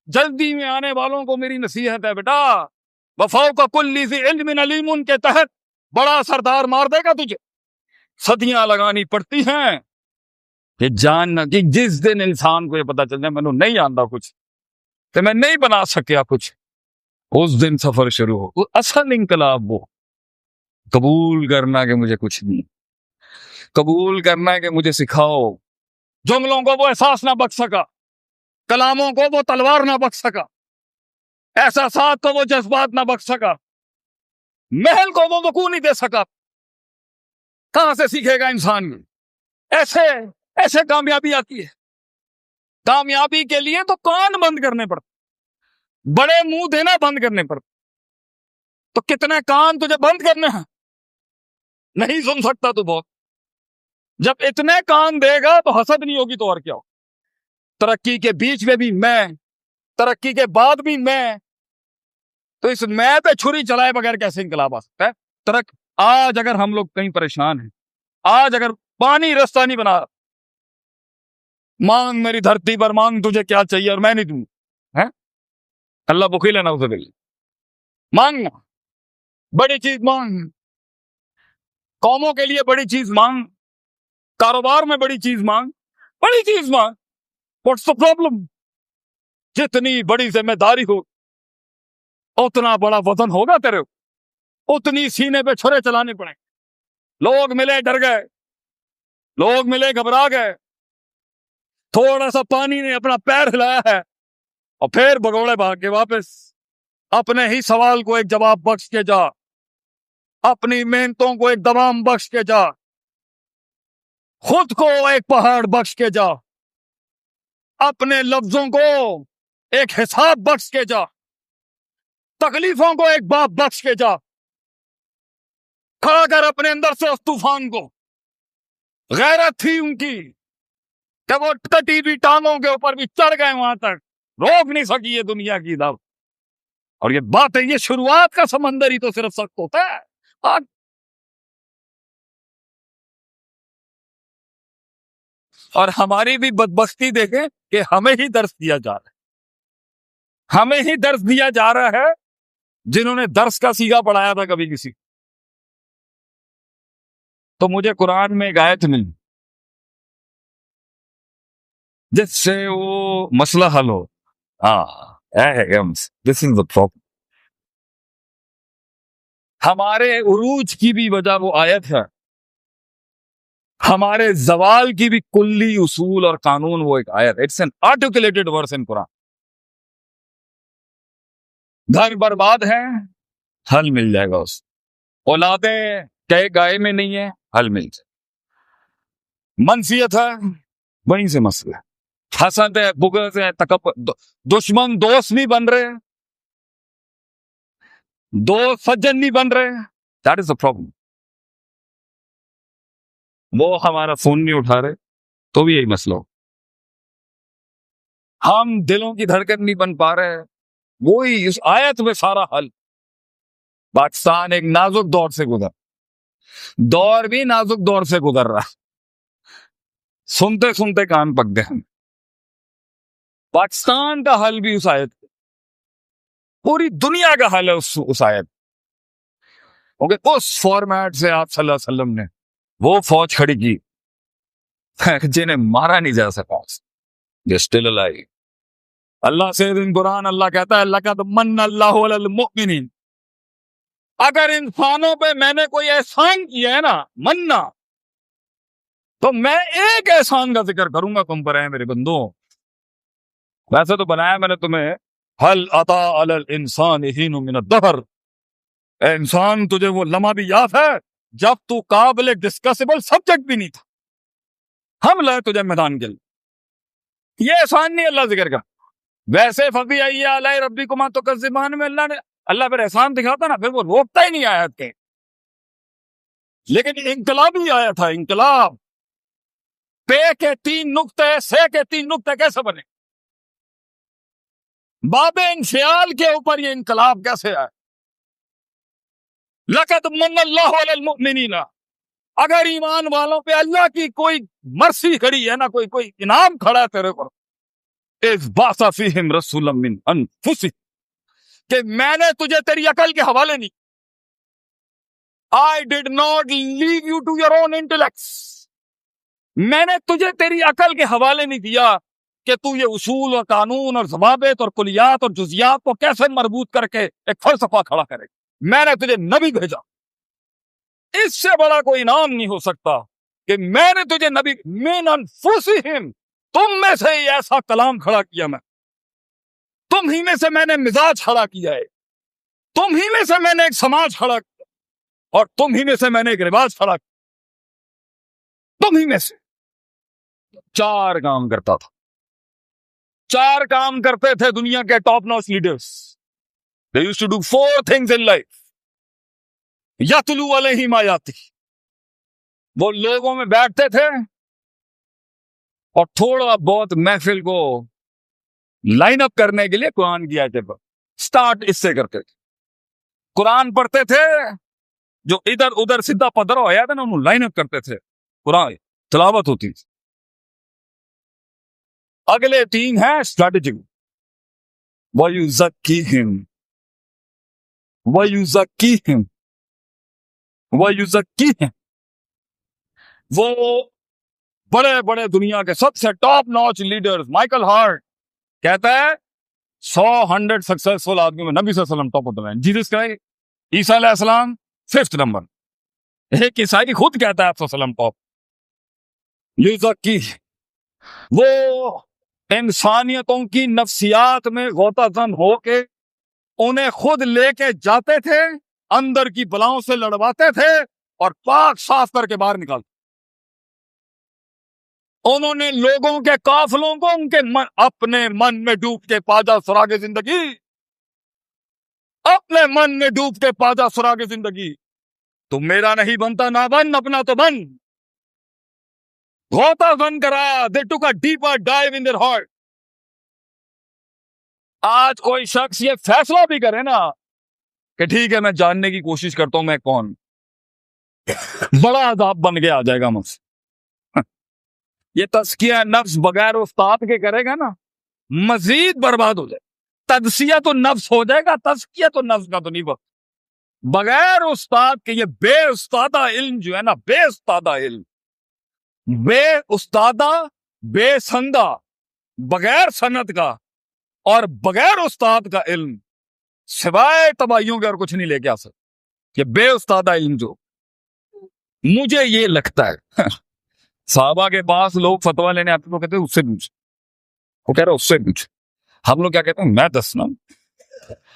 جلدی میں آنے والوں کو میری نصیحت ہے بیٹا، وفوق کل ذی علم علیم کے تحت بڑا سردار مار دے گا تجھے. صدیاں لگانی پڑتی ہیں کہ جاننا کہ جس دن انسان کو یہ پتا چل جائے میں نہیں آندا کچھ تو میں نہیں بنا سکیا کچھ، اس دن سفر شروع ہو. اصل انقلاب وہ قبول کرنا کہ مجھے کچھ نہیں، قبول کرنا ہے کہ مجھے سکھاؤ. جملوں کو وہ احساس نہ بخش سکا، کلاموں کو وہ تلوار نہ بخش سکا، احساسات کو وہ جذبات نہ بخش سکا، محل کو وہ وقوع نہیں دے سکا. کہاں سے سیکھے گا انسان؟ ایسے کامیابی آتی ہے. کامیابی کے لیے تو کان بند کرنے پڑتے، بڑے منہ دینا بند کرنے پڑتے. تو کتنے کان تجھے بند کرنے ہیں؟ نہیں سن سکتا تو بہت. جب اتنے کان دے گا تو حسد نہیں ہوگی تو اور کیا ہو. ترقی کے بیچ میں بھی میں، ترقی کے بعد بھی میں، تو اس میں پہ چھری چلائے بغیر کیسے انقلاب آ سکتا ہے؟ آج اگر ہم لوگ کہیں پریشان ہیں، آج اگر پانی رستہ نہیں بنا، مانگ میری دھرتی پر مانگ تجھے کیا چاہیے اور میں نہیں دوں گا. اللہ بخیل ہے نعوذ باللہ. مانگنا بڑی چیز، مانگ قوموں کے لیے بڑی چیز مانگ، کاروبار میں بڑی چیز مانگ، بڑی چیز مانگ. What's the problem? جتنی بڑی ذمہ داری ہو اتنا بڑا وزن ہوگا تیرے، اتنی سینے پہ چھرے چلانے پڑیں. لوگ ملے ڈر گئے، لوگ ملے گھبرا گئے، تھوڑا سا پانی نے اپنا پیر ہلایا ہے اور پھر بگوڑے بھاگ کے واپس. اپنے ہی سوال کو ایک جواب بخش کے جا، اپنی محنتوں کو ایک دوام بخش کے جا، خود کو ایک پہاڑ بخش کے جا، اپنے لفظوں کو ایک حساب بخش کے جا، تکلیفوں کو ایک باپ بخش کے جا. کھڑا کر اپنے اندر سے اس طوفان کو. غیرت تھی ان کی کہ وہ کٹی ہوئی ٹانگوں کے اوپر بھی چڑھ گئے، وہاں تک روک نہیں سکی یہ دنیا کی دب. اور یہ بات ہے، یہ شروعات کا سمندر ہی تو صرف سخت ہوتا ہے. اور ہماری بھی بدبختی دیکھیں کہ ہمیں ہی درس دیا جا رہا ہے، ہمیں ہی درس دیا جا رہا ہے جنہوں نے درس کا سیگا پڑھایا تھا کبھی کسی. تو مجھے قرآن میں ایک آیت ملی جس سے وہ مسئلہ حل ہو. دس از دا پرابلم. ہمارے عروج کی بھی وجہ وہ آیت ہے، ہمارے زوال کی بھی کلی اصول اور قانون وہ ایک آیت. اٹس این آرٹیکولیٹڈ ورس ان قرآن. گھر برباد ہے، حل مل جائے گا. اس اولادیں کہے گائے میں نہیں ہے، حل مل جائے. منسیت ہے، وہیں سے مسئلہ ہے. حسد ہے، بغض ہے، تکبر، دشمن دوست نہیں بن رہے، دوست سجن نہیں بن رہے. That is the problem. وہ ہمارا فون نہیں اٹھا رہے تو بھی یہی مسئلہ ہو. ہم دلوں کی دھڑکن نہیں بن پا رہے، وہی اس آیت میں سارا حل. پاکستان ایک نازک دور سے دور بھی نازک دور سے گزر رہا. سنتے سنتے کان پک گئے ہم. پاکستان کا حل بھی اس آیت، پوری دنیا کا حل ہے اس آیت. کیونکہ اس فارمیٹ سے آپ صلی اللہ علیہ وسلم نے وہ فوج کھڑی کی جنہیں مارا نہیں جا سکا. Still alive. اللہ سے ان قرآن اللہ کہتا ہے لقد من اللہ علی المؤمنین. اگر انسانوں پہ میں نے کوئی احسان کیا ہے نا، مننا، تو میں ایک احسان کا ذکر کروں گا تم پر ہے میرے بندوں. ویسے تو بنایا میں نے تمہیں هل اتی علی الانسان حین من الدہر. اے انسان تجھے وہ لمحہ بھی یاد ہے جب تو قابل ڈسکسیبل سبجیکٹ بھی نہیں تھا، ہم لائے تجھے میدان کے لیے. یہ احسان نہیں اللہ ذکر کا. ویسے فبأي آلاء ربكما تكذبان میں اللہ پھر احسان دکھاتا نا، پھر وہ روکتا ہی نہیں آیت کے. لیکن انقلابی آیا تھا، انقلاب. پے کے 3 نقطے، سے کے 3 نقطے کیسے بنے؟ باب انفعال کے اوپر یہ انقلاب کیسے آئے؟ لقد من اللہ علی المؤمنین. اگر ایمان والوں پہ اللہ کی کوئی مرسی کھڑی ہے نا، کوئی انعام کھڑا ہے تیرے پر، اذ بعث فیہم رسولا من انفسہم، کہ میں نے تجھے تیری عقل کے حوالے نہیں، I did not leave you to your own intellects، میں نے تجھے تیری عقل کے حوالے نہیں دیا کہ تو یہ اصول اور قانون اور ضوابط اور کلیات اور جزیات کو کیسے مربوط کر کے ایک فلسفہ کھڑا کرے، میں نے تجھے نبی بھیجا۔ اس سے بڑا کوئی انعام نہیں ہو سکتا کہ میں نے تجھے نبی من انفسہم، تم میں سے ہی ایسا کلام کھڑا کیا، میں تم ہی میں سے میں نے مزاج کھڑا کیا ہے، تم ہی میں سے میں نے ایک سماج کھڑا کیا، اور تم ہی میں سے میں نے ایک رواج کھڑا کیا، تم ہی میں سے۔ 4 کام کرتا تھا، 4 کام کرتے تھے دنیا کے top notch leaders. They used to do 4 things in life۔ یتلو علیہم آیاتہ، وہ لوگوں میں بیٹھتے تھے اور تھوڑا بہت محفل کو لائن اپ کرنے کے لیے قرآن کی آیتیں پر سٹارٹ اس سے کرتے تھے، قرآن پڑھتے تھے، جو ادھر ادھر سیدھا پدرا ہوا تھا نا انہوں لائن اپ کرتے تھے، قرآن تلاوت ہوتی تھی۔ اگلے 3 ہیں اسٹریٹجک، وَيُزَكِّيهِمْ وَيُزَكِّيهِمْ وَيُزَكِّيهِمْ، وہ بڑے بڑے دنیا کے سب سے top notch leaders, Michael Hart کہتا ہے 100 سکسیسفل آدمی میں نبی صلی اللہ علیہ وسلم ٹاپ ہوتا ہے، جیسس کرائسٹ، عیسیٰ علیہ السلام 5th نمبر، ایک عیسائی خود کہتا ہے آپ صلی اللہ علیہ وسلم ٹاپ۔ یزکی، وہ انسانیتوں کی نفسیات میں غوطہ زن ہو کے انہیں خود لے کے جاتے تھے، اندر کی بلاؤں سے لڑواتے تھے اور پاک صاف کر کے باہر نکالتے۔ انہوں نے لوگوں کے قافلوں کو ان کے اپنے من میں ڈوب کے پاجا سراغ زندگی، اپنے من میں ڈوب کے پاجا سراغ زندگی، تو میرا نہیں بنتا نہ بن، اپنا تو بن، غوطہ زن کرایا۔ They took a deeper dive in their heart۔ آج کوئی شخص یہ فیصلہ بھی کرے نا کہ ٹھیک ہے میں جاننے کی کوشش کرتا ہوں میں کون، بڑا عذاب بن کے آ جائے گا مجھ سے۔ یہ تزکیہ نفس بغیر استاد کے کرے گا نا مزید برباد ہو جائے، تجزیہ تو نفس ہو جائے گا، تزکیہ تو نفس کا تو نہیں ہوگا۔ بغیر استاد کے یہ بے استادہ علم جو ہے نا، بے استادہ علم، بے استادہ، بے سندہ، بغیر سند کا اور بغیر استاد کا علم سوائے تباہیوں کے اور کچھ نہیں لے کے آ سکتا۔ یہ بے استادہ علم جو مجھے یہ لگتا ہے صحابہ کے پاس لوگ فتویٰ لینے آتے تو کہتے ہیں اس سے پوچھ، وہ کہہ رہا اس سے پوچھ، ہم لوگ کیا کہتے ہیں میں دسنا،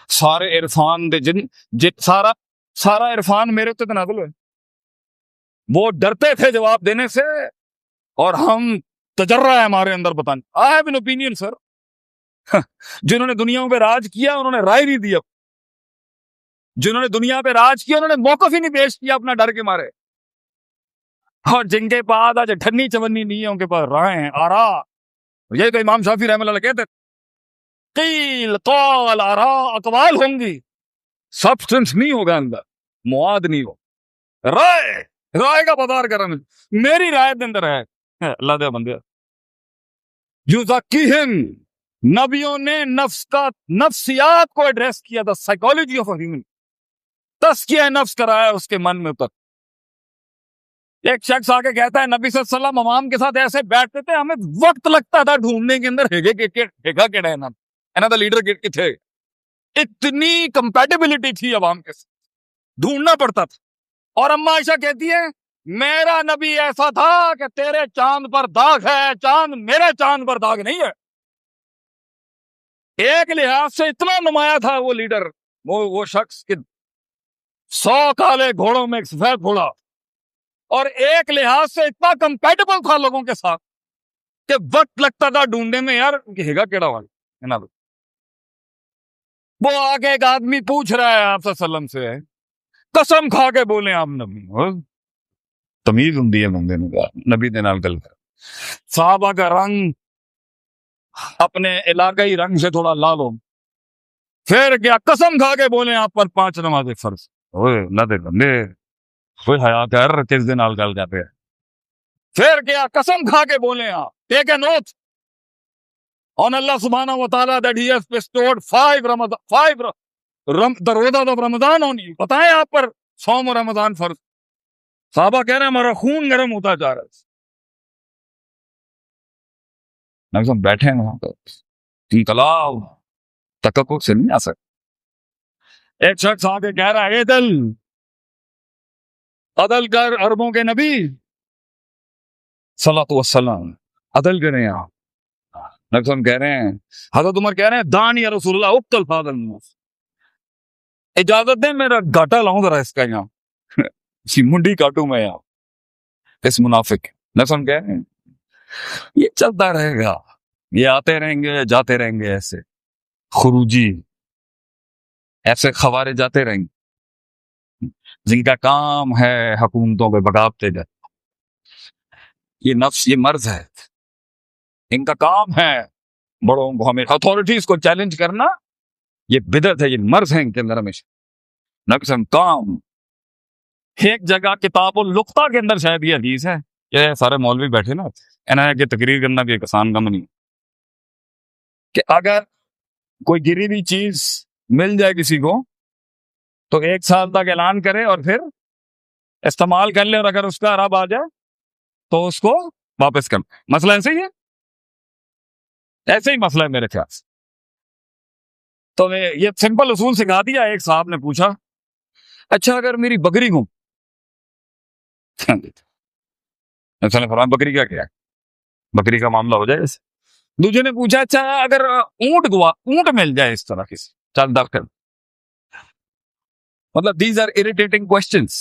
سارے عرفان دے سارا عرفان میرے اتنے تنازل ہوئے۔ وہ ڈرتے تھے جواب دینے سے، اور ہم تجرہ ہے ہمارے اندر بتانے۔ I have an opinion sir۔ جنہوں نے دنیا پہ راج کیا انہوں نے رائے نہیں دی، جنہوں نے دنیا پہ راج کیا انہوں نے موقف ہی نہیں پیش کیا اپنا ڈر کے مارے، اور جن کے پاس آج ٹھنی چونی نہیں ہے ان کے پاس رائے ہیں، آرا۔ یہ تو امام شافعی رحمہ اللہ کہتے قیل قال آرا، اقوال ہوں گی، سبسٹنس نہیں ہوگا اندر، مواد نہیں ہو، رائے کا بازار کرنا، میری رائے کے اندر ہے اللہ دے بندے۔ یزکیہم، نبیوں نے نفسیات کو ایڈریس کیا تھا، سائیکالوجی آف ہیومن، تزکیہ نفس کرایا اس کے من میں اتر۔ ایک شخص آگے کہتا ہے نبی صلی اللہ علیہ وسلم امام کے ساتھ ایسے بیٹھتے تھے ہمیں وقت لگتا تھا ڈھونڈنے کے اندر ہیگا کیڑا ہے نا دا لیڈر کے تھے، اتنی کمپیٹیبلٹی تھی عوام کے ساتھ، ڈھونڈنا پڑتا تھا۔ اور اما عائشہ کہتی ہے میرا نبی ایسا تھا کہ تیرے چاند پر داغ ہے، چاند میرے چاند پر داغ نہیں ہے۔ ایک لحاظ سے اتنا نمایاں تھا وہ لیڈر، وہ شخص کہ 100 کالے گھوڑوں میں ایک سفید گھوڑا، اور ایک لحاظ سے اتنا کمپیٹیبل تھا لوگوں کے ساتھ کہ وقت لگتا تھا ڈھونڈنے میں، یار ہیگا کیڑا والا۔ وہ آگے ایک آدمی پوچھ رہا ہے آپ صلی اللہ علیہ وسلم سے، قسم کھا کے بولیں آپ نبی، تمیز ہوں بندے نے نبی دے نال گل کر۔ صحابہ کا رنگ اپنے علاقائی رنگ سے تھوڑا لال ہو، پھر کیا قسم کھا کے بولیں آپ پر 5 نمازیں فرض، اللہ دے بندے کوئی حیا کر کس دن نال گل کرتے ہیں، پھر کیا قسم کھا کے بولیں آپ take a note, on Allah subhanahu wa ta'ala that he has bestowed five the roza of Ramadan on you. بتائیں آپ پر صوم و رمضان فرض. صحابہ کہہ رہے ہیں ہمارا خون گرم ہوتا جا رہا ہے. نبی بیٹھے ہیں وہاں پر انقلاب تککک سے نہیں آ سکتے. ایک شخص آگے کہہ رہا ہے عدل کر عربوں کے نبی صلاۃ والسلام عدل کریں آپ. نبی کہہ رہے ہیں حضرت عمر کہہ رہے ہیں دان یا رسول اللہ اقتل فاضل الناس. اجازت دیں میرا گاٹا لاؤں ذرا اس کا یہاں منڈی کاٹوں میں یہاں اس منافق. نبی کہہ رہے ہیں یہ چلتا رہے گا, یہ آتے رہیں گے جاتے رہیں گے, ایسے خروجی ایسے خوارے جاتے رہیں گے جن کا کام ہے حکومتوں پہ بغاوتیں جاتے. یہ نفس, یہ مرض ہے, ان کا کام ہے بڑوں کو ہمیں اتھارٹیز کو چیلنج کرنا. یہ بدعت ہے, یہ مرض ہے ان کے اندر ہمیشہ. نقصان کام. ایک جگہ کتاب اللقطہ کے اندر شاید یہ حدیث ہے, یہ سارے مولوی بیٹھے نا انہیں کہ تقریر کرنا بھی ایک آسان کام نہیں, کہ اگر کوئی گری ہوئی چیز مل جائے کسی کو تو 1 سال تک اعلان کرے اور پھر استعمال کر لے, اور اگر اس کا عرب آ جائے تو اس کو واپس کر. مسئلہ ایسے ہی ہے, ایسے ہی مسئلہ ہے میرے خیال سے. تو میں یہ سمپل اصول سکھا دیا. ایک صاحب نے پوچھا اچھا اگر میری بکری گم, فرمایا بکری کا کیا ہے, بکری کا معاملہ ہو جائے ایسے. دوسرے نے پوچھا اچھا اگر اونٹ مل جائے اس طرح کسی چل دفتر, مطلب دیز آر اریٹیٹنگ کوسچنس,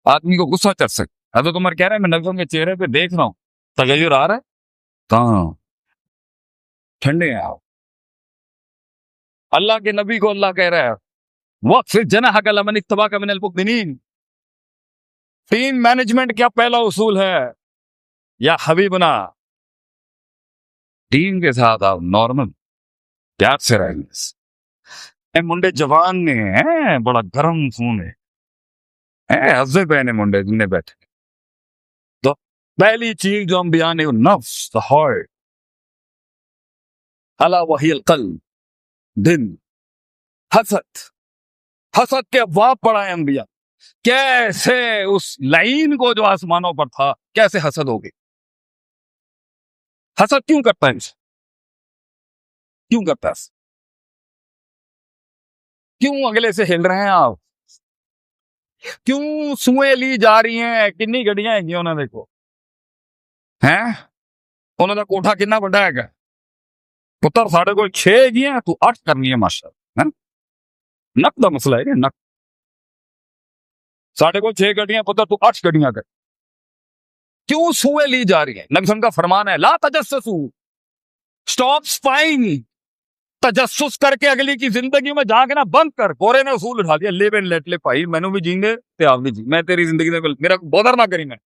آدمی کو غصہ چڑھ سکتا. حضرت عمر کہہ رہے ہیں میں نبیوں کے چہرے پہ دیکھ رہا ہوں تغیر آ رہا ہے, کہاں ٹھنڈے ہیں آپ. اللہ کے نبی کو اللہ کہہ رہا ہے وَخْفِضْ جَنَاحَكَ لَمَنِ اتَّبَعَكَ مِنَ الْمُؤْمِنِينَ. ٹیم مینجمنٹ کا پہلا اصول ہے یا حبیبنا, ٹیم کے ساتھ آپ نارمل پیار سے رہیں گے. اے منڈے جوان نے ہیں, بڑا گرم خون ہے, حضے پہنے منڈے جن نے بیٹھے. تو پہلی چیز جو ہم بیان ہے وہ نفس, the heart, الا وہی القلب, دل. حسد کے ابواب پڑھائے انبیاء, کیسے اس لعین کو جو آسمانوں پر تھا کیسے حسد ہو گئی. حسد کیوں کرتا ہے, کیوں کرتا ہے, کیوں اگلے سے ہل رہے ہیں آپ, کیوں سوئیں لی جا رہی ہیں, کنی گڑیاں ہیں انہوں نے دیکھو ہیں, انہوں نے کوٹھا کتنا بڑا ہے, پتر ساڑھے کوئی 6 گیا تو 8 کرنی ہے ماشاء اللہ. نق دا مسئلہ ہے کہ نق, ساڑھے کو 6 گڈیاں پتر تو 8 گڈیاں کر. کیوں سوئیں لی جا رہی ہیں؟ نبی صلی اللہ علیہ وسلم کا فرمان ہے لا تجسسوا, سٹاپ اسپائنگ. تجسس کر کے اگلی کی زندگی میں جا کے نا بند کر. گورے نے اصول اٹھا دیا لے بین لیٹ لے پائی, میں نے بھی جیں گے تے آپ بھی جی, میں تیری زندگی میں میرا بودر نہ کری. میں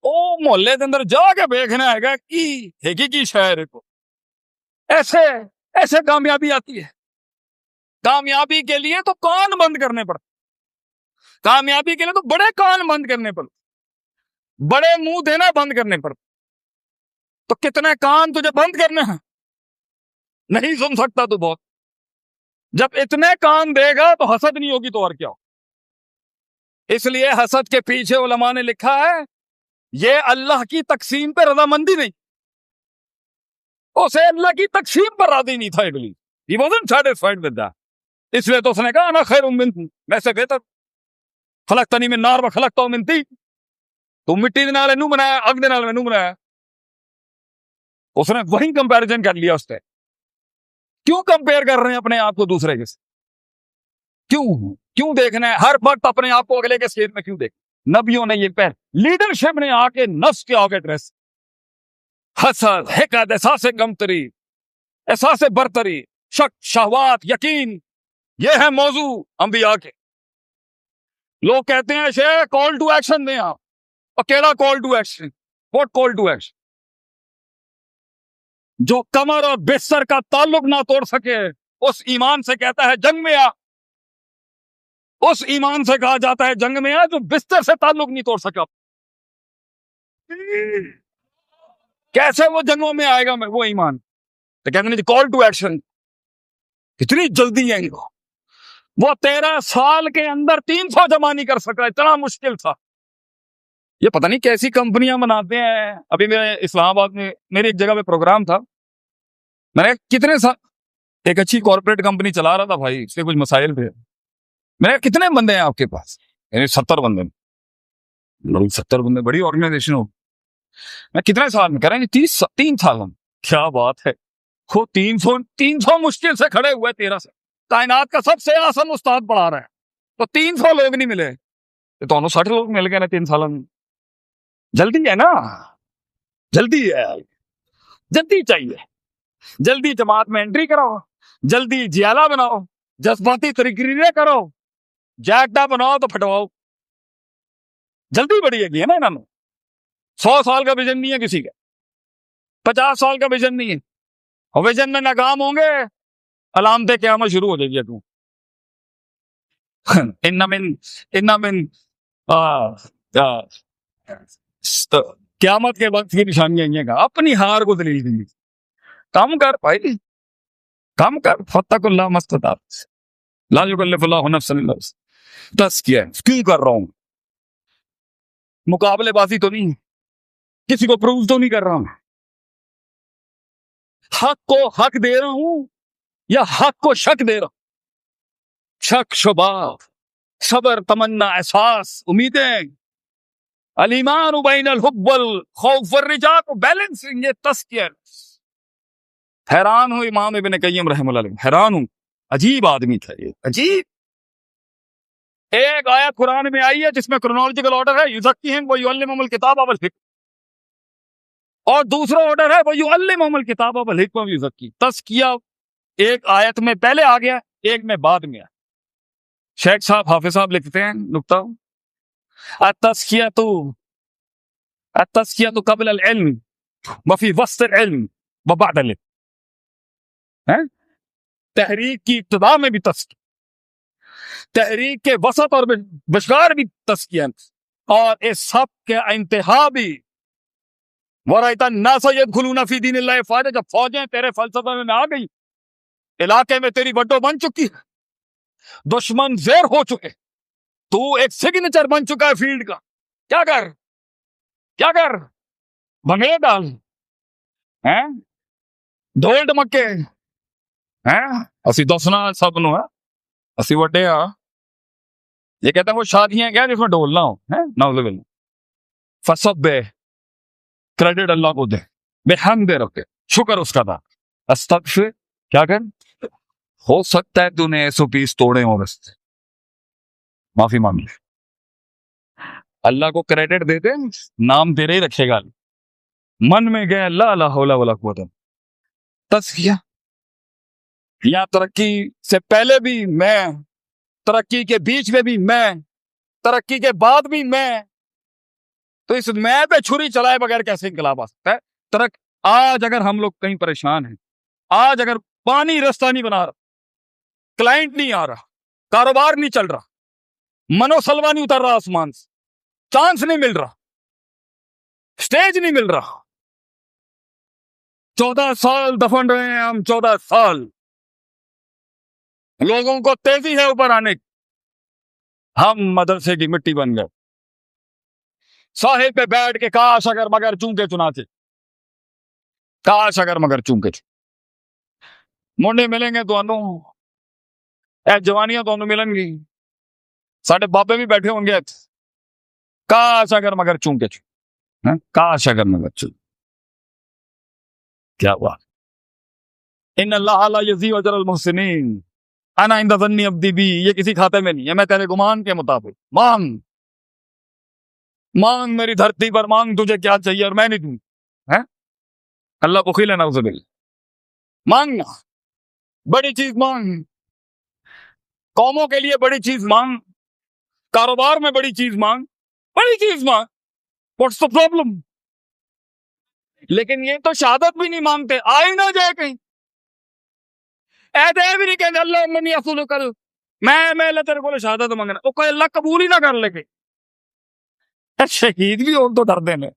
او محلے کے اندر جا کے دیکھنا ہے گا کی شاعر کو ایسے کامیابی آتی ہے. کامیابی کے لیے تو کان بند کرنے پڑتے, کامیابی کے لیے تو بڑے کان بند کرنے پڑتے, بڑے منہ دینا بند کرنے پڑتے. تو کتنے کان تجھے بند کرنے ہیں, نہیں سن سکتا تو بہت. جب اتنے کان دے گا تو حسد نہیں ہوگی تو اور کیا ہو. اس لیے حسد کے پیچھے علماء نے لکھا ہے یہ اللہ کی تقسیم پہ رضامندی نہیں, اسے اللہ کی تقسیم پر راضی نہیں تھا ابلیس. He wasn't satisfied with that. اس لیے تو اس نے کہا انا خیر من, میں سے بہتر, خلقتنی من نار و خلقتہ من طین, تو مٹی دے نال اینو بنایا, اگ دے نال مینوں بنایا. اس نے وہی کمپیریزن کر لیا اس سے. کیوں کمپیئر کر رہے ہیں اپنے آپ کو دوسرے کے سے, کیوں دیکھنا ہے ہر وقت اپنے آپ کو اگلے کے سیٹ میں کیوں دیکھ. نبیوں نے یہ لیڈرشپ نے آ کے نفس کے آگے ڈریس, حسد, حقد, احساس کمتری, احساس برتری, شک, شہوات, یقین, یہ ہے موضوع انبیاء کے. لوگ کہتے ہیں شیخ کال ٹو ایکشن دیں آپ, اکیلا call to action. What call to action? جو کمر اور بستر کا تعلق نہ توڑ سکے اس ایمان سے کہتا ہے جنگ میں آ. اس ایمان سے کہا جاتا ہے جنگ میں آ جو بستر سے تعلق نہیں توڑ سکا. کیسے وہ جنگوں میں آئے گا وہ ایمان؟ تو کہتے ہیں کال ٹو ایکشن. کتنی جلدی ہے ان کو. وہ 13 سال کے اندر 300 جمع نہیں کر سکا, اتنا مشکل تھا. یہ پتہ نہیں کیسی کمپنیاں بناتے ہیں. ابھی میرے اسلام آباد میں میری ایک جگہ پہ پروگرام تھا. میں نے کتنے سال ایک اچھی کارپوریٹ کمپنی چلا رہا تھا بھائی, اس کے کچھ مسائل تھے. میں نے کتنے بندے ہیں آپ کے پاس؟ یعنی 70 بندے. 70 بندے بڑی آرگنائزیشن ہو. میں کتنے سال میں کہہ رہے ہیں 3 سال میں. کیا بات ہے. وہ 300 مشکل سے کھڑے ہوئے 13 سے. کائنات کا سب سے آسان استاد پڑھا رہا ہے, تو 300 لوگ نہیں ملے, تو 60 لوگ مل گئے نا 3 سالوں میں. جلدی ہے نا, جلدی ہے, جلدی چاہیے. جلدی جماعت میں انٹری کراؤ, جلدی جیالہ بناؤ, جذباتی تقریریں کرو, جیکٹا بناؤ تو پھٹواؤ. جلدی بڑی ہے نا انہوں نے. 100 سال کا ویژن نہیں ہے کسی کا, 50 سال کا ویژن نہیں ہے. اور ویژن میں ناکام ہوں گے, علامتیں قیامت شروع ہو جائے گی. قیامت کے وقت کی نشانیاں یہ گا اپنی ہار کو دلیل دیں گی. کام کر بھائی, کام کر. فتق اللہ مستطاعت, لا یکلف اللہ نفسا الا وسعہا. تزکیہ کیوں کر رہا ہوں؟ مقابلے بازی تو نہیں, کسی کو پروو تو نہیں کر رہا ہوں. حق کو حق دے رہا ہوں یا حق کو شک دے رہا ہوں؟ شک, شبہ, صبر, تمنا, احساس, امیدیں. الایمان بین الحب والخوف والرجاء کو بیلنسنگ, یہ تزکیہ. حیران ہوں امام ابن قیم رحمہ اللہ علیہ, حیران ہوں. عجیب آدمی تھا یہ, عجیب. ایک آیت قرآن میں آئی ہے جس میں کرونالوجیکل آرڈر ہے یزکیہم ویعلمہم الکتاب والحکمہ, اور دوسرا آرڈر ہے ویعلمہم الکتاب والحکمہ ویزکی. تزکیہ ایک آیت میں پہلے آ گیا, ایک میں بعد میں آیا. شیخ صاحب, حافظ صاحب لکھتے ہیں نکتہ, التزکیہ قبل العلم وفی وسط العلم وبعد العلم. تحریک کی ابتدا میں بھی تزکیہ, تحریک کے وسط اور بشگار بھی تزکیہ, اور اس سب کے انتہا بھی وَرَأَيْتَ النَّاسَ يَدْخُلُونَ فِي دِينِ اللَّهِ أَفْوَاجًا. جب فوجیں تیرے فلسفے میں آ گئی, علاقے میں تیری وڈو بن چکی ہے, دشمن زیر ہو چکے, تو ایک سگنیچر بن چکا ہے فیلڈ کا. کیا کر, کیا کر, بھنگے ڈال, ڈھول ڈمکے, اسی دسنا سب نو ہے, اسی وڈے ہاں. یہ کہتے ہیں وہ شادیاں کیا جس میں ڈھول نہ ہو, نعوذ باللہ. فسبح, کریڈٹ اللہ کو دے, بحمد ربک, شکر اس کا تھا. استغفر, کیا کر, ہو سکتا ہے تو نے 120 توڑے ہوں رستے, معافی مانگ لے. اللہ کو کریڈٹ دیتے, نام تیرے ہی رکھے گا. من میں گئے لا لا حول ولا قوت. تزکیہ یا ترقی سے پہلے بھی میں, ترقی کے بیچ میں بھی میں, ترقی کے بعد بھی میں. تو اس میں پہ چھری چلائے بغیر کیسے انقلاب آ سکتا ہے؟ آج اگر ہم لوگ کہیں پریشان ہیں, آج اگر پانی رستہ نہیں بنا رہا, کلائنٹ نہیں آ رہا, کاروبار نہیں چل رہا, منو سلوا نہیں اتر رہا آسمان سے, چانس نہیں مل رہا, سٹیج نہیں مل رہا, 14 سال دفن رہے ہیں ہم, 14 سال لوگوں کو تیزی ہے اوپر آنے کی, ہم مدرسے کی مٹی بن گئے. ساحل پہ بیٹھ کے کاش اگر مگر چونکے چناتے, کاش اگر مگر چونکے منڈے ملیں گے تو انو, جوانیاں تو انو ملیں گی, ساڑھے بابے بھی بیٹھے ہوں گے, کاش اگر مگر چونکے کاش اگر مگر چونکے. کیا ہوا, ان اللہ لا یضیع اجر المحسنین انا عند ظن عبدی بی. یہ کسی کھاتے میں نہیں ہے, میں تیرے گمان کے مطابق. مانگ مانگ میری دھرتی پر, مانگ تجھے کیا چاہیے اور میں نہیں دوں. اللہ بخیل ہے نعوذ باللہ. مانگنا, بڑی چیز مانگ, قوموں کے لیے بڑی چیز مانگ, کاروبار میں بڑی چیز مانگ, بڑی چیز مانگ. What's the problem? لیکن یہ تو شہادت بھی نہیں مانگتے, آ ہی نہ جائے کہیں. ایسے بھی نہیں کہتے اللہ منی اصول کر, میں اللہ تیرے کو شہادت مانگنا, وہ کوئی اللہ قبول ہی نہ کر لے کے. شہید بھی ہوں تو ڈر دینے,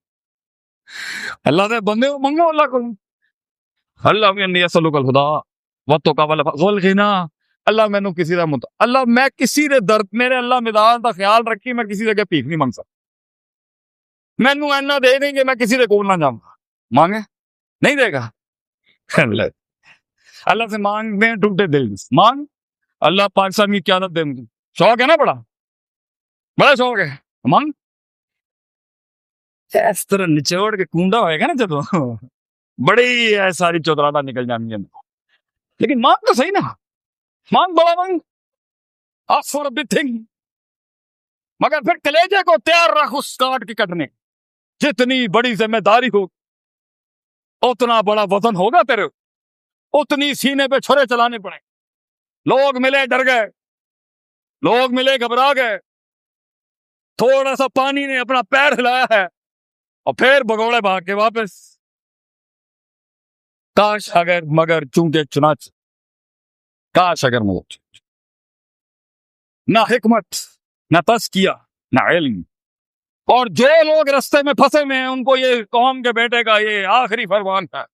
اللہ سے بندے کو منگو اللہ کو. اللہ بھی اسلک الہدی والتقی والغنی. اللہ مینوں کسی دا اللہ میں کسی دے درد میرے اللہ مداد دا خیال رکھی میں کسی دے کے بھیک نہیں منگ سکتا. مینوں اینا دے دیں گے میں کسی دے کول نہ جاؤں گا. مانگے نہیں دے گا. اللہ سے مانگتے ہیں ٹوٹے دل مانگ. اللہ پاکستان کی قیادت دے. شوق ہے نا بڑا شوق ہے. مانگ اس طرح نچوڑ کے کنڈا ہوئے گا نا جدو بڑی ساری چودرادا نکل جانی ہے. لیکن مانگ تو صحیح نا. مانگ بڑا مانگ. آس فور بگ تھنگ. مگر پھر کلیجے کو تیار رکھ اس کاٹ کے کٹنے. جتنی بڑی ذمہ داری ہو اتنا بڑا وزن ہوگا تیرے. اتنی سینے پہ چھرے چلانے پڑے. لوگ ملے ڈر گئے. لوگ ملے گھبرا گئے. تھوڑا سا پانی نے اپنا پیر ہلایا ہے اور پھر بگوڑے بھاگ کے واپس. کاش اگر مگر چونکہ چنانچہ کاش اگر مگر نہ حکمت نہ تزکیہ نہ علم. اور جو لوگ رستے میں پھنسے ہوئے ہیں ان کو یہ قوم کے بیٹے کا یہ آخری فرمان ہے.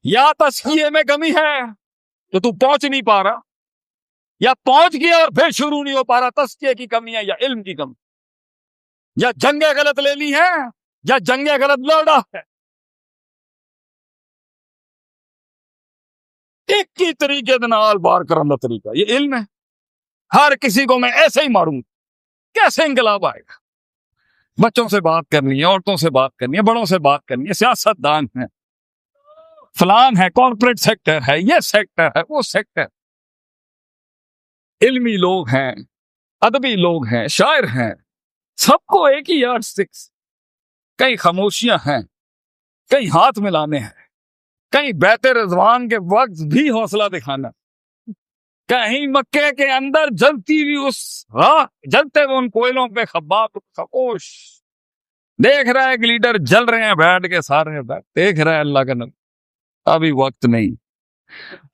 یا تزکیے میں کمی ہے تو تو پہنچ نہیں پا رہا, یا پہنچ گیا اور پھر شروع نہیں ہو پا رہا. تزکیے کی کمی ہے یا علم کی کمی. یا جنگیں غلط لینی ہے یا جنگیں غلط لڑا ہے. ایک ہی طریقے دے نال بار کرنے کا طریقہ یہ علم ہے. ہر کسی کو میں ایسے ہی ماروں. کیسے انقلاب آئے گا؟ بچوں سے بات کرنی ہے, عورتوں سے بات کرنی ہے, بڑوں سے بات کرنی ہے, سیاست دان ہے, فلان ہے, کارپوریٹ سیکٹر ہے, یہ سیکٹر ہے, وہ سیکٹر. علمی لوگ ہیں, ادبی لوگ ہیں, شاعر ہیں, سب کو ایک ہی یارڈ سٹکس. کئی خاموشیاں ہیں, کئی ہاتھ ملانے ہیں, کہیں بیت رضوان کے وقت بھی حوصلہ دکھانا, کہیں مکے کے اندر جلتی ہوئی اس جلتے ہوئے ان کوئلوں پہ خباب خاموش دیکھ رہا ہے کہ لیڈر جل رہے ہیں بیٹھ کے سارے بیٹھ دیکھ رہا ہے. اللہ کا نبی ابھی وقت نہیں,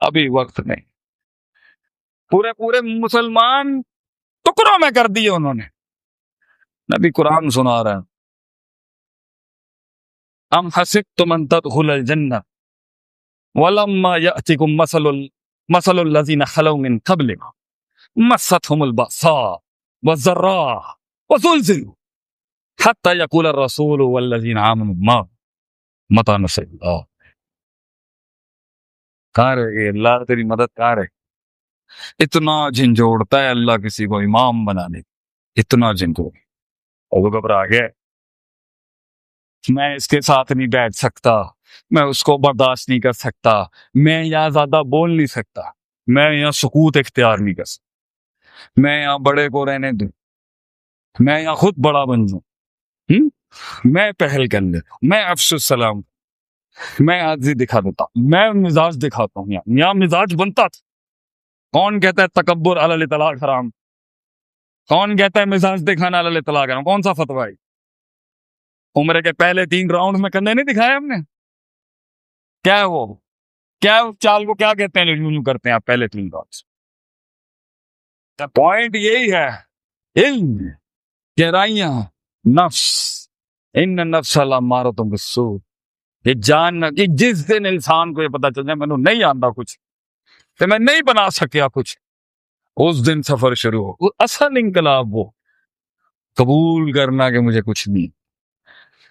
ابھی وقت نہیں. پورے مسلمان ٹکڑوں میں کر دیے انہوں نے. نبی قرآن سنا رہا ہے, ام حسبتم ان تدخلوا الجنہ ولما یأتکم مثل الذین خلوا من قبلکم مستهم البأساء والضراء وزلزلوا حتی یقول الرسول والذین آمنوا معه متی نصر اللہ. کہاں رہ گئے اللہ تیری مدد کہاں رہ. اتنا جھنجھوڑتا ہے اللہ کسی کو امام بنانے, اتنا جھنجھوڑ اور وہ گھبرا گیا. میں اس کے ساتھ نہیں بیٹھ سکتا, میں اس کو برداشت نہیں کر سکتا, میں یہاں زیادہ بول نہیں سکتا, میں یہاں سکوت اختیار نہیں کر سکتا, میں یہاں بڑے کو رہنے دوں, میں یہاں خود بڑا بن جاؤں, میں پہل کر لیتا ہوں, میں افس السلام, میں عاجزی دکھا دیتا ہوں, میں مزاج دکھاتا ہوں. یہاں مزاج بنتا تھا. کون کہتا ہے تکبر علی الاطلاق حرام؟ کون کہتا ہے مزاج دکھانا علی الاطلاق حرام؟ کون سا فتویٰ ہے؟ عمرے کے پہلے 3 راؤنڈ میں کندھے نہیں دکھائے ہم نے. کیا ہے وہ, کیا چال کو کیا کہتے ہیں جو کرتے ہیں آپ پہلے 3 راؤنڈ. پوائنٹ یہی ہے, علم گہرائیاں نفس ان نفس لامارۃ بالسوء. یہ جاننا کہ جس دن انسان کو یہ پتا چل جائے میں نہیں آتا کچھ تو میں نہیں بنا سکیا کچھ, اس دن سفر شروع ہو. اصل انقلاب وہ قبول کرنا کہ مجھے کچھ نہیں,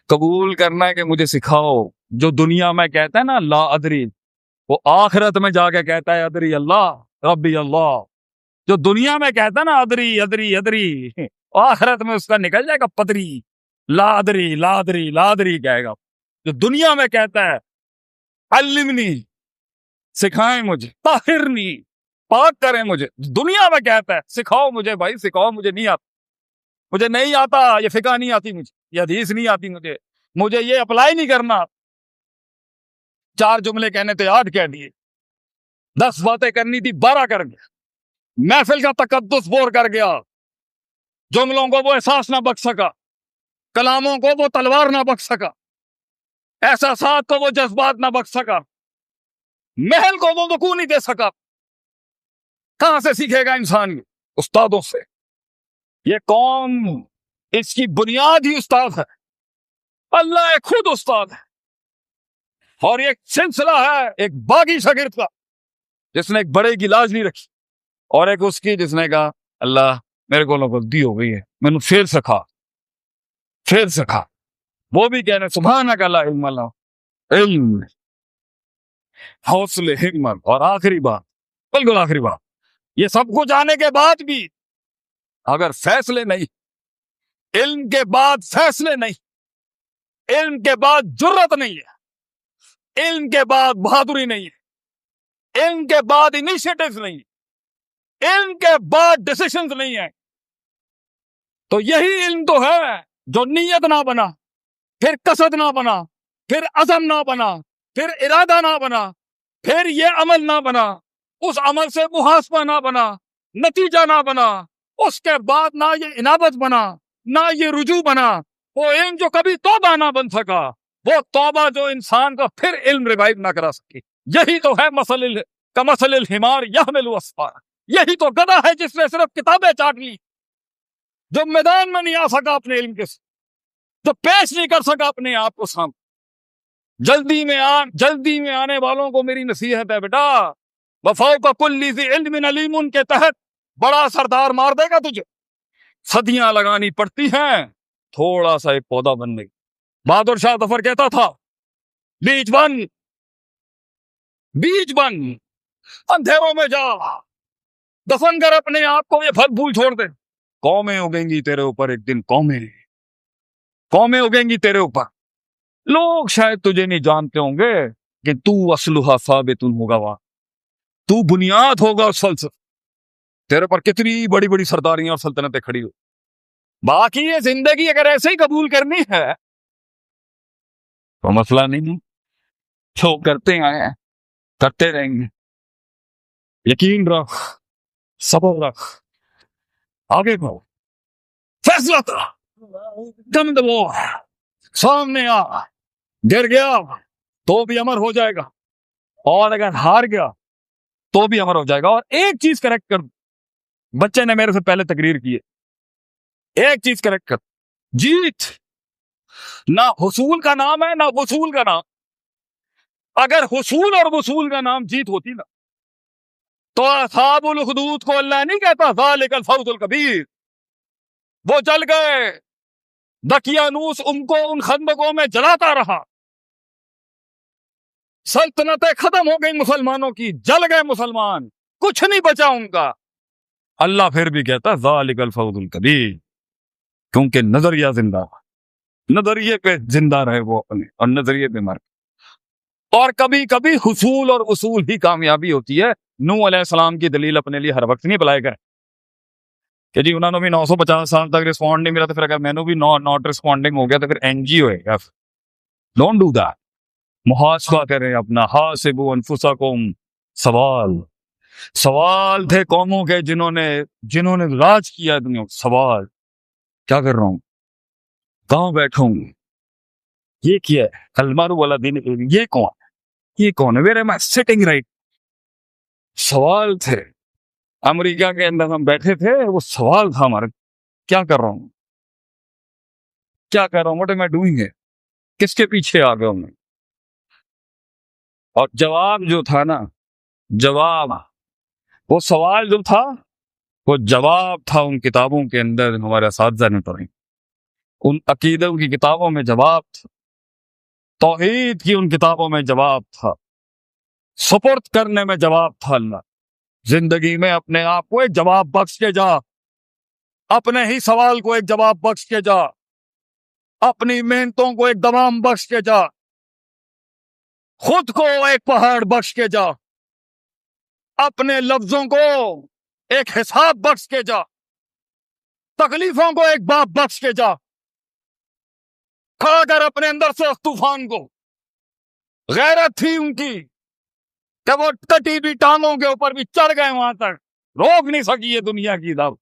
قبول کرنا ہے کہ مجھے سکھاؤ. جو دنیا میں کہتا ہے نا لا ادری, وہ آخرت میں جا کے کہتا ہے ادری اللہ ربی اللہ. جو دنیا میں کہتا ہے نا ادری ادری ادری, آخرت میں اس کا نکل جائے گا پتری. لا ادری لا ادری لا ادری کہے گا. جو دنیا میں کہتا ہے علمنی, سکھائیں مجھے, طاہرنی, پاک کریں مجھے, دنیا میں کہتا ہے سکھاؤ مجھے بھائی سکھاؤ, مجھے نہیں آتا, مجھے نہیں آتا, یہ فقہ نہیں آتی مجھے, یہ حدیث نہیں آتی مجھے یہ اپلائی نہیں کرنا. 4 جملے کہنے تھے 8 کہہ دیے, 10 باتیں کرنی تھی 12 کر گیا, محفل کا تقدس بور کر گیا, جملوں کو وہ احساس نہ بخش سکا, کلاموں کو وہ تلوار نہ بخش سکا, احساسات کو وہ جذبات نہ بخش سکا, محل کو وہ وقوع نہیں دے سکا. کہاں سے سیکھے گا انسان؟ استادوں سے. یہ قوم اس کی بنیاد ہی استاد ہے. اللہ ایک خود استاد ہے، اور ایک سلسلہ ہے ایک باغی شاگرد کا جس نے ایک بڑے کی لاج نہیں رکھی، اور ایک اس کی جس نے کہا اللہ میرے کو غلطی ہو گئی ہے، میں نے پھر سکھا وہ بھی کہنے سبحانک لا علم لنا علم، حوصلے، حکمت، اور آخری بات، بالکل آخری بات، یہ سب کچھ آنے کے بعد بھی اگر فیصلے نہیں، علم کے بعد فیصلے نہیں، علم کے بعد جرت نہیں ہے، علم کے بعد بہادری نہیں ہے، علم کے بعد انیشیٹوز نہیں ہے، علم کے بعد ڈیسیشنز نہیں ہیں، تو یہی علم تو ہے جو نیت نہ بنا، پھر قصد نہ بنا، پھر عزم نہ بنا، پھر ارادہ نہ بنا، پھر یہ عمل نہ بنا، اس عمل سے محاسبہ نہ بنا، نتیجہ نہ بنا، اس کے بعد نہ یہ انابت بنا، نہ یہ رجوع بنا، وہ علم جو کبھی توبہ نہ بن سکا، وہ توبہ جو انسان کا پھر علم ریوائیو نہ کرا سکی، یہی تو ہے کمثل الحمار یحمل اسفارا، یہی تو گدھا ہے جس نے صرف کتابیں چاٹ لی، جو میدان میں نہیں آ سکا اپنے علم کے، جو پیش نہیں کر سکا اپنے آپ کو سامنے۔ جلدی میں آنے والوں کو میری نصیحت ہے بیٹا، وفوق کل ذی علم علیم کے تحت بڑا سردار مار دے گا تجھے، صدیاں لگانی پڑتی ہیں تھوڑا سا ایک پودا بننے کی۔ بہادر شاہ ظفر کہتا تھا بیج بن اندھیروں میں جا، دفن کر اپنے آپ کو، یہ پھل پھول چھوڑ دے، قومیں اگیں گی تیرے اوپر ایک دن، قومیں اگیں گی تیرے اوپر، لوگ شاید تجھے نہیں جانتے ہوں گے کہ تو اصلھا ثابت ہوگا، وہاں تو بنیاد ہوگا اس فلسفے، تیرے پر کتنی بڑی بڑی سرداریاں اور سلطنتیں کھڑی ہو۔ باقی یہ زندگی اگر ایسے ہی قبول کرنی ہے تو مسئلہ نہیں، جو کرتے آئے ہیں کرتے رہیں گے، یقین رکھ، صبر رکھ، آگے بڑھو، فیصلہ دم دبو، سامنے آ، گر گیا تو بھی امر ہو جائے گا، اور اگر ہار گیا تو بھی امر ہو جائے گا۔ اور ایک چیز کریکٹ کر، بچے نے میرے سے پہلے تقریر کی ہے، ایک چیز کریکٹ کر، جیت نہ حصول کا نام ہے نہ وصول کا نام، اگر حصول اور وصول کا نام جیت ہوتی نا تو اصحاب الخدود کو اللہ نہیں کہتا ذالک الفوز الکبیر، وہ جل گئے، دقیانوس ان کو ان خندقوں میں جلاتا رہا، سلطنتیں ختم ہو گئی مسلمانوں کی، جل گئے مسلمان، کچھ نہیں بچا ان کا، اللہ پھر بھی کہتا ذالک الفوز الکبیر، کیونکہ نظریہ زندہ، نظریے پہ زندہ رہے وہ اپنے، اور نظریے پہ مر۔ اور کبھی کبھی حصول اور وصول ہی کامیابی ہوتی ہے۔ نوح علیہ السلام کی دلیل اپنے لیے ہر وقت نہیں بلائے گئے کہ جی انہوں نے بھی 950 سال تک رسپونڈ نہیں ملا، تو پھر اگر میں نے بھی ناٹ رسپونڈنگ ہو گیا تو پھر این جی او ہے، ڈونٹ ڈو دیٹ، محاسبہ کریں اپنا، حاسبوا انفسکم، سوال تھے قوموں کے جنہوں نے راج کیا دنیا، سوال کیا کر رہا ہوں، کہاں بیٹھا ہوں، یہ کیا ہے، المرء علی دین، یہ کون ہے، where am I sitting right, سوال تھے۔ امریکہ کے اندر ہم بیٹھے تھے، وہ سوال تھا ہمارا، کیا کر رہا ہوں، واٹ ایم آئی ڈوئنگ ہے، کس کے پیچھے آ گیا ہوں۔ اور جواب جو تھا نا، وہ سوال جو تھا وہ جواب تھا ان کتابوں کے اندر ہمارے اساتذہ نے پڑھی، ان عقیدوں کی کتابوں میں جواب تھا، توحید کی ان کتابوں میں جواب تھا، سپرد کرنے میں جواب تھا۔ اللہ زندگی میں اپنے آپ کو ایک جواب بخش کے جا، اپنے ہی سوال کو ایک جواب بخش کے جا، اپنی محنتوں کو ایک دوام بخش کے جا، خود کو ایک پہاڑ بخش کے جا، اپنے لفظوں کو ایک حساب بخش کے جا، تکلیفوں کو ایک باپ بخش کے جا، کھا کر اپنے اندر سے اس طوفان کو۔ غیرت تھی ان کی کہ وہ کٹی بھی ٹانگوں کے اوپر بھی چڑھ گئے، وہاں تک روک نہیں سکی یہ دنیا کی دب۔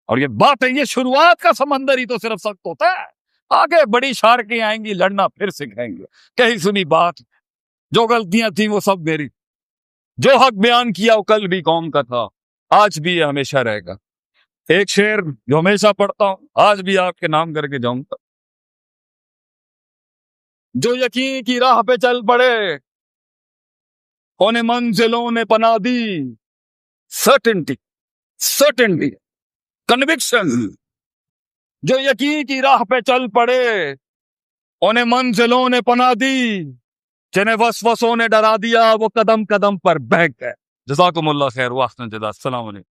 اور یہ بات ہے، یہ شروعات کا سمندر ہی تو صرف سخت ہوتا ہے، آگے بڑی شارکیں آئیں گی، لڑنا پھر سکھائیں گے۔ کہیں سنی بات، جو غلطیاں تھیں وہ سب میری، جو حق بیان کیا وہ کل بھی قوم کا تھا، آج بھی یہ ہمیشہ رہے گا۔ ایک شعر جو ہمیشہ پڑھتا ہوں، آج بھی آپ کے نام کر کے جاؤں گا، جو یقین کی راہ پہ چل پڑے انہیں منزلوں نے پناہ دی. Certainty conviction. جو یقین کی راہ پہ چل پڑے انہیں منزلوں نے پناہ دی, جنہیں وسوسوں نے ڈرا دیا وہ قدم قدم پر بہک گئے. جزاکم اللہ خیر واحسن جزا. السلام علیکم.